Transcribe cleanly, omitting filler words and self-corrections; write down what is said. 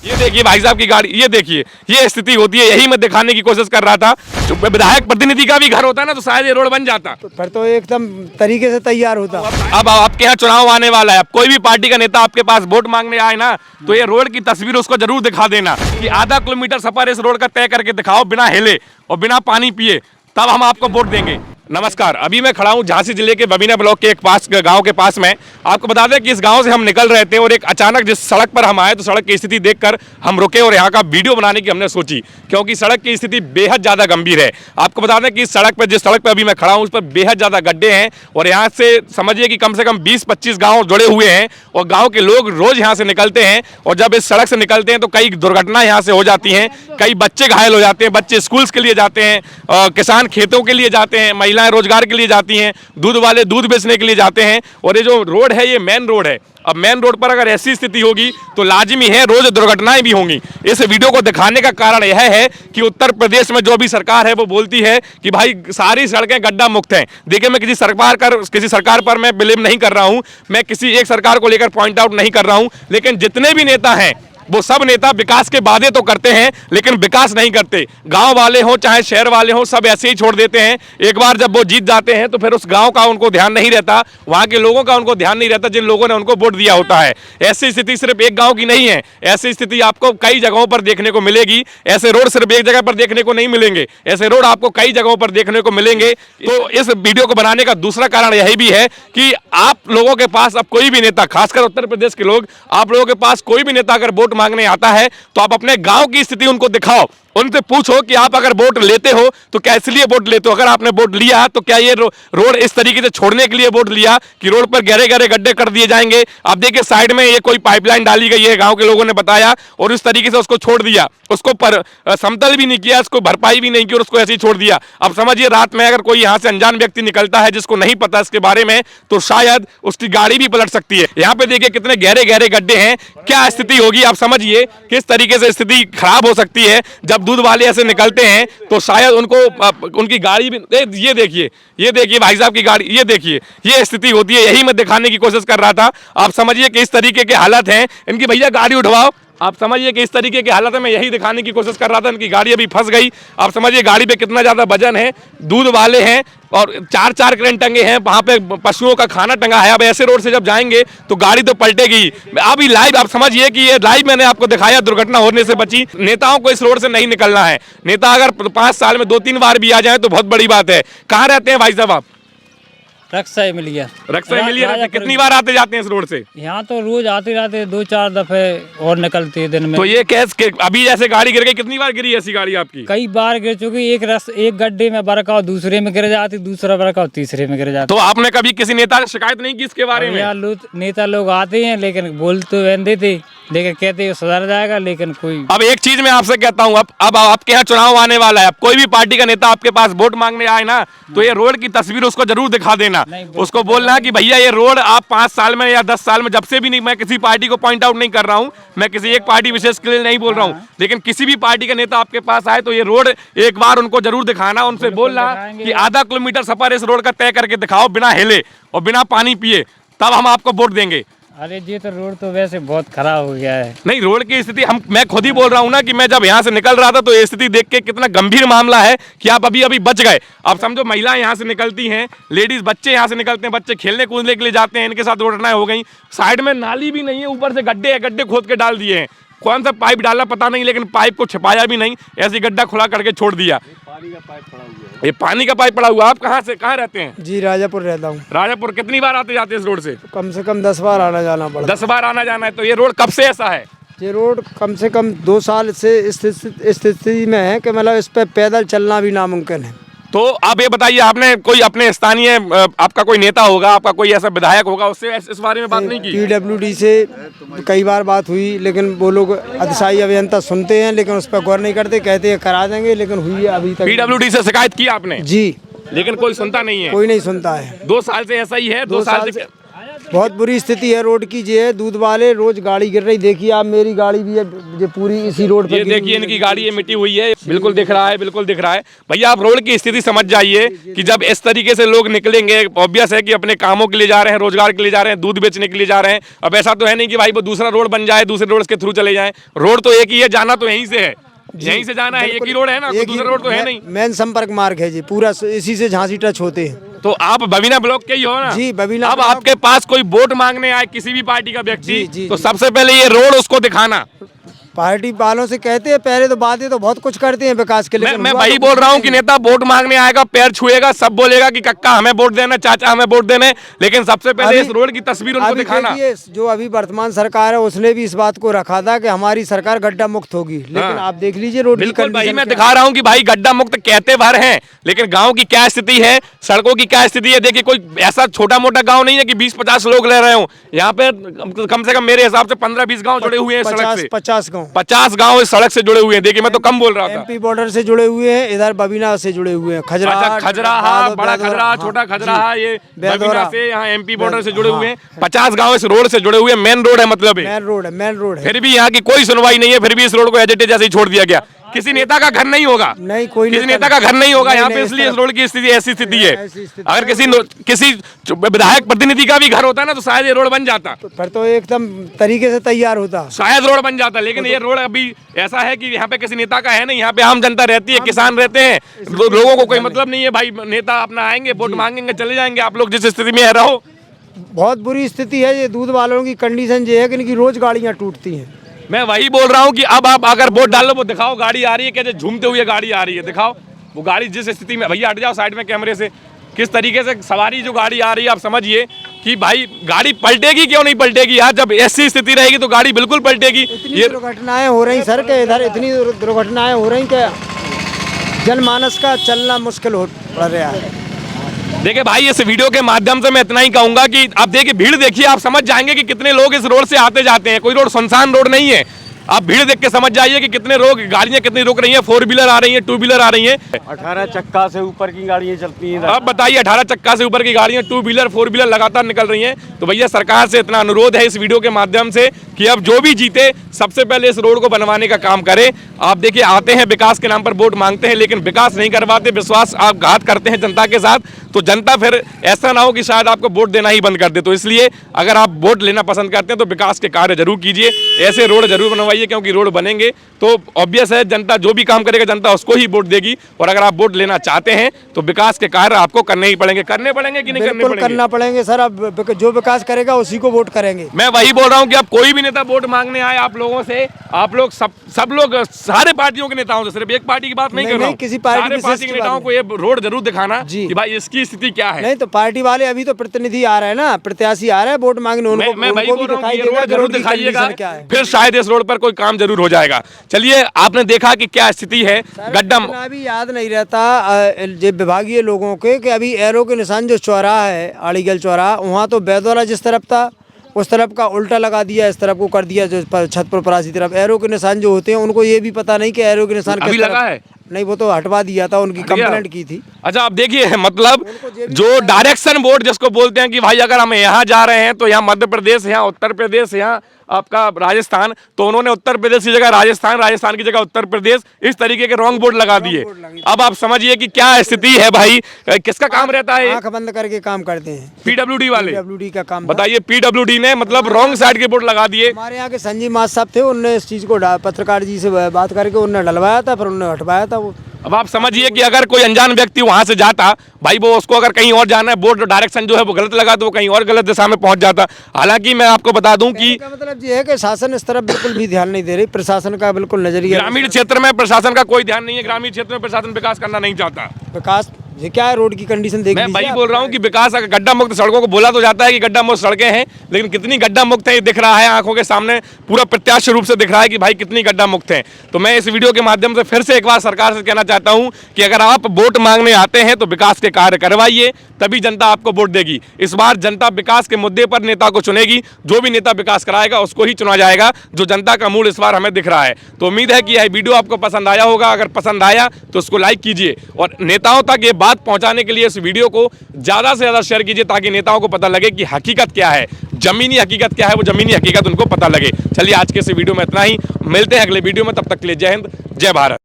ये देखिए भाई साहब की गाड़ी, ये देखिए, ये स्थिति होती है। यही मैं दिखाने की कोशिश कर रहा था। विधायक प्रतिनिधि का भी घर होता ना तो शायद ये रोड बन जाता। तो फिर तो एकदम तरीके से तैयार होता। अब आपके यहाँ चुनाव आने वाला है, अब कोई भी पार्टी का नेता आपके पास वोट मांगने आए ना तो ये रोड की तस्वीर उसको जरूर दिखा देना कि आधा किलोमीटर सफर इस रोड का तय करके दिखाओ बिना हिले और बिना पानी पिए, तब हम आपको वोट देंगे। नमस्कार, अभी मैं खड़ा हूँ झांसी जिले के बबीना ब्लॉक के एक गांव के पास में। आपको बता दें कि इस गांव से हम निकल रहे थे और एक अचानक जिस सड़क पर हम आए तो सड़क की स्थिति देखकर हम रुके और यहाँ का वीडियो बनाने की हमने सोची, क्योंकि सड़क की स्थिति बेहद ज़्यादा गंभीर है। आपको बता दें कि इस सड़क पर, जिस सड़क पर अभी मैं खड़ा हूँ, उस पर बेहद ज़्यादा गड्ढे हैं और यहाँ से समझिए कि कम से कम 20-25 गाँव जुड़े हुए हैं और गाँव के लोग रोज़ यहाँ से निकलते हैं और जब इस सड़क से निकलते हैं तो कई दुर्घटनाएं यहाँ से हो जाती हैं, कई बच्चे घायल हो जाते हैं, बच्चे स्कूल्स के लिए जाते हैं, किसान खेतों के लिए जाते हैं, महिलाएं रोजगार के लिए जाती हैं, दूध वाले दूध बेचने के लिए जाते हैं। और ये जो रोड है ये मेन रोड है। अब मेन रोड पर अगर ऐसी स्थिति होगी तो लाजिमी है रोज दुर्घटनाएं भी होंगी। इस वीडियो को दिखाने का कारण यह है कि उत्तर प्रदेश में जो भी सरकार है वो बोलती है कि भाई सारी सड़कें गड्ढा मुक्त हैं। देखिए, मैं किसी सरकार पर मैं ब्लेम नहीं कर रहा हूं, मैं किसी एक सरकार को लेकर पॉइंट आउट नहीं कर रहा हूं, लेकिन जितने भी नेता हैं वो सब नेता विकास के वादे तो करते हैं लेकिन विकास नहीं करते। गांव वाले हो चाहे शहर वाले हो, सब ऐसे ही छोड़ देते हैं। एक बार जब वो जीत जाते हैं तो फिर उस गांव का उनको ध्यान नहीं रहता, वहां के लोगों का उनको ध्यान नहीं रहता जिन लोगों ने उनको वोट दिया होता है। ऐसी स्थिति सिर्फ एक गांव की नहीं है, ऐसी स्थिति आपको कई जगहों पर देखने को मिलेगी। ऐसे रोड सिर्फ एक जगह पर देखने को नहीं मिलेंगे, ऐसे रोड आपको कई जगहों पर देखने को मिलेंगे। तो इस वीडियो को बनाने का दूसरा कारण यही भी है कि आप लोगों के पास अब कोई भी नेता, खासकर उत्तर प्रदेश के लोग, आप लोगों के पास कोई भी नेता अगर वोट मांगने आता है तो आप अपने गांव की स्थिति उनको दिखाओ, उनसे पूछो कि आप अगर वोट लेते हो तो क्या इसलिए वोट लेते हो, अगर आपने वोट लिया तो क्या ये रोड इस तरीके से छोड़ने के लिए वोट लिया कि रोड पर गहरे गहरे गड्ढे कर दिए जाएंगे। आप देखिए साइड में ये कोई पाइपलाइन डाली गई है, गांव के लोगों ने बताया, और इस तरीके से उसको छोड़ दिया, उसको समतल भी नहीं किया, उसको भरपाई भी नहीं की और उसको ऐसे ही छोड़ दिया। अब समझिए रात में अगर कोई यहाँ से अनजान व्यक्ति निकलता है जिसको नहीं पता इसके बारे में तो शायद उसकी गाड़ी भी पलट सकती है। यहाँ पे देखिए कितने गहरे गहरे गड्ढे हैं, क्या स्थिति होगी आप समझिए किस तरीके से स्थिति खराब हो सकती है। जब दूध वाले ऐसे निकलते हैं तो शायद उनकी गाड़ी भी, ये देखिए भाई साहब की गाड़ी, ये देखिए, ये स्थिति होती है। यही मैं दिखाने की कोशिश कर रहा था। आप समझिए कि इस तरीके के हालत हैं इनकी। भैया गाड़ी उठवाओ। आप समझिए कि इस तरीके की हालत में यही दिखाने की कोशिश कर रहा था। इनकी गाड़ी अभी फंस गई। आप समझिए गाड़ी पे कितना ज्यादा वजन है, दूध वाले हैं और 4-4 क्रेन टंगे हैं, वहां पे पशुओं का खाना टंगा है। अब ऐसे रोड से जब जाएंगे तो गाड़ी तो पलटेगी। अभी लाइव आप समझिए कि ये लाइव मैंने आपको दिखाया, दुर्घटना होने से बची। नेताओं को इस रोड से नहीं निकलना है। नेता अगर 5 साल में 2-3 बार भी आ जाए तो बहुत बड़ी बात है। कहाँ रहते हैं भाई साहब आप? रक्षा मिलिया। कितनी बार आते जाते हैं इस रोड से? यहाँ तो रोज आते जाते 2-4 दफे और निकलती है दिन में। तो ये कैसे अभी जैसे गाड़ी गिर गई, कितनी बार गिरी ऐसी गाड़ी आपकी? कई बार गिर चुकी। एक गड्ढे में बरकाव दूसरे में गिर जाती, दूसरा बरकाव तीसरे में गिर जाती। तो आपने कभी किसी नेता से शिकायत नहीं की इसके बारे में? नेता लोग आते हैं लेकिन बोल तो देते, लेकिन कहते सुधर जाएगा, लेकिन कोई। अब एक चीज मैं आपसे कहता हूँ, अब आपके यहाँ चुनाव आने वाला है, अब कोई भी पार्टी का नेता आपके पास वोट मांगने आए ना तो ये रोड की तस्वीर उसको जरूर दिखा देना। उसको बोलना कि भैया ये रोड आप 5 साल में या 10 साल में, जब से भी नहीं, मैं किसी पार्टी को पॉइंट आउट नहीं कर रहा हूँ, मैं किसी एक पार्टी विशेष के लिए नहीं बोल रहा हूँ, लेकिन किसी भी पार्टी का नेता आपके पास आए तो ये रोड एक बार उनको जरूर दिखाना, उनसे बोलना कि आधा किलोमीटर सफर इस रोड का तय करके दिखाओ बिना हिले और बिना पानी पिए, तब हम आपको वोट देंगे। अरे ये तो रोड तो वैसे बहुत खराब हो गया है। नहीं, रोड की स्थिति मैं खुद ही बोल रहा हूँ ना कि मैं जब यहाँ से निकल रहा था तो ये स्थिति देख के कितना गंभीर मामला है कि आप अभी बच गए। आप समझो महिलाएं यहाँ से निकलती हैं, लेडीज बच्चे यहाँ से निकलते हैं, बच्चे खेलने कूदने के लिए जाते हैं, इनके साथ दुर्घटनाएं हो गई। साइड में नाली भी नहीं है, ऊपर से गड्ढे खोद के डाल दिए हैं। कौन सा पाइप डाला पता नहीं, लेकिन पाइप को छिपाया भी नहीं, ऐसी गड्ढा खुला करके छोड़ दिया। ये पानी का पाइप पड़ा हुआ। आप कहाँ रहते हैं? जी राजापुर रहता हूँ। राजापुर। कितनी बार आते जाते हैं इस रोड से? तो कम से कम 10 बार आना जाना पड़ा। 10 बार आना जाना है। तो ये रोड कब से ऐसा है? ये रोड कम से कम 2 साल से इस स्थिति में है कि मतलब इस पे पैदल चलना भी नामुमकिन है। तो आप ये बताइए, आपने कोई अपने स्थानीय, आपका कोई नेता होगा, आपका कोई ऐसा विधायक होगा, उससे इस बारे में बात नहीं की? PWD से कई बार बात हुई, लेकिन वो लोग अधिशासी अभियंता सुनते हैं लेकिन उस पर गौर नहीं करते, कहते हैं करा देंगे, लेकिन हुई है अभी तक। PWD से शिकायत की आपने? जी, लेकिन कोई सुनता नहीं है। कोई नहीं सुनता है। 2 साल से ऐसा ही है। 2 साल से बहुत बुरी स्थिति है रोड की। ये है दूध वाले रोज गाड़ी गिर रही, देखिए आप, मेरी गाड़ी भी है ये पूरी इसी रोड पे। ये देखिए इनकी गाड़ी ये मिटी हुई है, बिल्कुल दिख रहा है, बिल्कुल दिख रहा है। भैया आप रोड की स्थिति समझ जाइए कि जब इस तरीके से लोग निकलेंगे, ऑब्वियस है कि अपने कामों के लिए जा रहे हैं, रोजगार के लिए जा रहे हैं, दूध बेचने के लिए जा रहे हैं। अब ऐसा तो है नहीं कि भाई वो दूसरा रोड बन जाए, दूसरे रोड के थ्रू चले जाएं। रोड तो एक ही है, जाना तो यहीं से है, यहीं से जाना है, एक ही रोड है ना, कोई दूसरा रोड तो है नहीं। मेन संपर्क मार्ग है जी, पूरा इसी से झांसी टच होते हैं। तो आप बबीना ब्लॉक के ही हो ना? जी, बबीना अब ब्लॉक। आपके पास कोई वोट मांगने आए किसी भी पार्टी का व्यक्ति, जी, जी, तो जी। सबसे पहले ये रोड उसको दिखाना। पार्टी वालों से कहते हैं पहले, तो बातें तो बहुत कुछ करते हैं विकास के लिए। मैं वही बोल रहा हूँ कि नेता वोट मांगने आएगा, पैर छुएगा, सब बोलेगा कि कक्का हमें वोट देना, चाचा हमें वोट देना, लेकिन सबसे पहले इस रोड की तस्वीर उनको दिखाना। जो अभी वर्तमान सरकार है उसने भी इस बात को रखा था कि हमारी सरकार गड्ढा मुक्त होगी, लेकिन आप देख लीजिए रोड की बिल्कुल भाई, कंडीशन मैं क्या दिखा रहा हूँ कि भाई गड्ढा मुक्त कहते भर हैं, लेकिन गांव की क्या स्थिति है, सड़कों की क्या स्थिति है। देखिए कोई ऐसा छोटा मोटा गांव नहीं है कि 20-50 लोग रह रहे हो यहाँ पे, कम से कम मेरे हिसाब से 15-20 गांव जुड़े हुए हैं सड़क से। 50 गांव इस सड़क से जुड़े हुए हैं। देखिए मैं तो कम बोल रहा था। एमपी बॉर्डर से जुड़े हुए हैं, इधर बबीना से जुड़े हुए हैं, खजराहा, बड़ा खजराहा, छोटा खजराहा, ये बबीना से यहाँ एमपी बॉर्डर से जुड़े हुए हैं। 50 गांव इस रोड से जुड़े हुए हैं, मेन रोड है, मतलब मेन रोड है। फिर भी यहाँ की कोई सुनवाई नहीं है, फिर भी इस रोड को एज इट इज ऐसे ही छोड़ दिया गया। किसी नेता का घर नहीं होगा, नहीं कोई किसी नेता का घर नहीं होगा यहाँ पे, इसलिए इस रोड की स्थिति ऐसी स्थिति है। अगर किसी विधायक प्रतिनिधि का भी घर होता ना तो शायद ये रोड बन जाता, फिर तो एकदम तरीके से तैयार होता, शायद रोड बन जाता। लेकिन ये रोड अभी ऐसा है कि यहाँ पे किसी नेता का है नहीं, यहाँ पे आम जनता रहती है, किसान रहते हैं, लोगों को कोई मतलब नहीं है भाई, नेता अपना आएंगे, वोट मांगेंगे, चले जाएंगे। आप लोग जिस स्थिति में रहो, बहुत बुरी स्थिति है। ये दूध वालों की कंडीशन ये है कि इनकी रोज गाड़ियाँ टूटती हैं। मैं वही बोल रहा हूँ कि अब आप अगर वोट डालो, वो दिखाओ गाड़ी आ रही है, कैसे झूमते हुए गाड़ी आ रही है, दिखाओ वो गाड़ी जिस स्थिति में। भैया हट जाओ साइड में कैमरे से, किस तरीके से सवारी जो गाड़ी आ रही है, आप समझिए कि भाई गाड़ी पलटेगी, क्यों नहीं पलटेगी यार, जब ऐसी स्थिति रहेगी तो गाड़ी बिल्कुल पलटेगी। ये दुर्घटनाएं हो रही सर के इधर, इतनी दुर्घटनाएं हो रही कि जनमानस का चलना मुश्किल हो पड़ रहा है। देखिए भाई इस वीडियो के माध्यम से मैं इतना ही कहूंगा कि आप देखिए भीड़ देखिए, आप समझ जाएंगे कि कितने लोग इस रोड से आते जाते हैं। कोई रोड सुनसान रोड नहीं है, आप भीड़ देख के समझ जाइए कि कितने लोग, गाड़ियां कितनी रुक रही हैं, 4 व्हीलर आ रही हैं, 2 व्हीलर आ रही हैं। 18 चक्का से ऊपर की गाड़ियां चलती हैं। अब बताइए 18 चक्का से ऊपर की गाड़ियां, 2 व्हीलर 4 व्हीलर लगातार निकल रही हैं। तो भैया सरकार से इतना अनुरोध है इस वीडियो के माध्यम से कि अब जो भी जीते सबसे पहले इस रोड को बनवाने का काम करे। आप देखिए आते हैं विकास के नाम पर वोट मांगते हैं, लेकिन विकास नहीं करवाते, विश्वासघात करते हैं जनता के साथ, तो जनता फिर ऐसा ना हो कि शायद आपको वोट देना ही बंद कर दे। तो इसलिए अगर आप वोट लेना पसंद करते हैं तो विकास के कार्य जरूर कीजिए, ऐसे रोड जरूर बनवाइए, क्योंकि रोड बनेंगे तो ऑब्वियस है जनता जो भी काम करेगा जनता उसको ही वोट देगी। और अगर आप वोट लेना चाहते हैं तो विकास के कार्य आपको करने ही पड़ेंगे। करने पड़ेंगे कि नहीं करने बिल्कुल पड़ेंगे? करना पड़ेंगे सर, अब जो विकास करेगा उसी को वोट करेंगे। मैं वही बोल रहा हूँ कि अब कोई भी नेता वोट मांगने आए आप लोगों से, आप लोग सब लोग सारे पार्टियों के नेताओं से, सिर्फ एक पार्टी की बात नहीं कर रहा हूँ, किसी पार्टी सारे पार्टी के नेताओं को ये रोड जरूर दिखाना कि भाई इसकी स्थिति क्या है। नहीं तो पार्टी वाले अभी तो प्रतिनिधि आ रहे हैं ना, प्रत्याशी आ रहे हैं वोट मांगने, उनको मैं वही बोल रहा हूँ कि ये रोड जरूर दिखाइएगा, क्या है, फिर शायद इस रोड पर कोई काम जरूर हो जाएगा। चलिए आपने देखा कि क्या स्थिति है गड्ढा। अभी याद नहीं रहता जो विभागीय लोगों के कि अभी एरो के निशान जो चौराहा है, आड़ीगल चौराहा, वहाँ तो बैदवाला जिस तरफ था उस तरफ का उल्टा लगा दिया, इस तरफ को कर दिया, जो छतपुर परासी तरफ एरो के निशान जो होते हैं उनको ये भी पता नहीं कि एरो के निशान अभी लगा है। नहीं, वो तो हटवा दिया था, उनकी कंप्लेंट की थी। अच्छा आप देखिए मतलब जो डायरेक्शन बोर्ड जिसको बोलते हैं कि भाई अगर हम यहाँ जा रहे हैं तो यहाँ मध्य प्रदेश, यहाँ उत्तर प्रदेश, यहाँ आपका राजस्थान, तो उन्होंने उत्तर प्रदेश की जगह राजस्थान, राजस्थान की जगह उत्तर प्रदेश, इस तरीके के रॉन्ग बोर्ड लगा दिए। अब आप समझिए कि क्या स्थिति है भाई, किसका काम रहता है? आंख बंद करके काम करते हैं पीडब्ल्यूडी वाले। पीडब्ल्यूडी का काम बताइए, पीडब्ल्यूडी ने मतलब रॉन्ग साइड के बोर्ड लगा दिए। हमारे यहाँ के संजीव मास साहब थे, उनने इस चीज को पत्रकार जी से बात करके उन्होंने डलवाया था, फिर उन्होंने हटवाया था वो। अब आप समझिए कि अगर कोई अनजान व्यक्ति वहां से जाता भाई, वो उसको अगर कहीं और जाना है, बोर्ड डायरेक्शन जो है वो गलत लगा तो वो कहीं और गलत दिशा में पहुंच जाता। हालांकि मैं आपको बता दूं कि मतलब ये है कि शासन इस तरफ बिल्कुल भी ध्यान नहीं दे रही, प्रशासन का बिल्कुल नजरिया, ग्रामीण क्षेत्र में प्रशासन का कोई ध्यान नहीं है, ग्रामीण क्षेत्र में प्रशासन विकास करना नहीं चाहता। विकास ये क्या है, रोड की कंडीशन देख मैं लीजिए वही बोल रहा हूँ कि विकास अगर गड्ढा मुक्त सड़कों को बोला तो जाता है कि गड्ढा मुक्त सड़कें हैं, लेकिन कितनी गड्ढा मुक्त है ये दिख रहा है आंखों के सामने, पूरा प्रत्यक्ष रूप से दिख रहा है कि भाई कितनी गड्ढा मुक्त है। तो मैं इस वीडियो के माध्यम से फिर से एक बार सरकार से कहना चाहता हूँ कि अगर आप वोट मांगने आते हैं तो विकास के कार्य करवाइए, तभी जनता आपको वोट देगी। इस बार जनता विकास के मुद्दे पर नेता को चुनेगी, जो भी नेता विकास कराएगा उसको ही चुना जाएगा, जो जनता का मूड इस बार हमें दिख रहा है। तो उम्मीद है कि यह वीडियो आपको पसंद आया होगा, अगर पसंद आया तो उसको लाइक कीजिए और नेताओं तक ये बात पहुंचाने के लिए इस वीडियो को ज़्यादा से ज़्यादा शेयर कीजिए, ताकि नेताओं को पता लगे कि हकीकत क्या है, ज़मीनी हकीकत क्या है, वो ज़मीनी हकीकत उनको पता लगे। चलिए आज के इस वीडियो में इतना ही, मिलते हैं अगले वीडियो में, तब तक के लिए जय हिंद, जय भारत।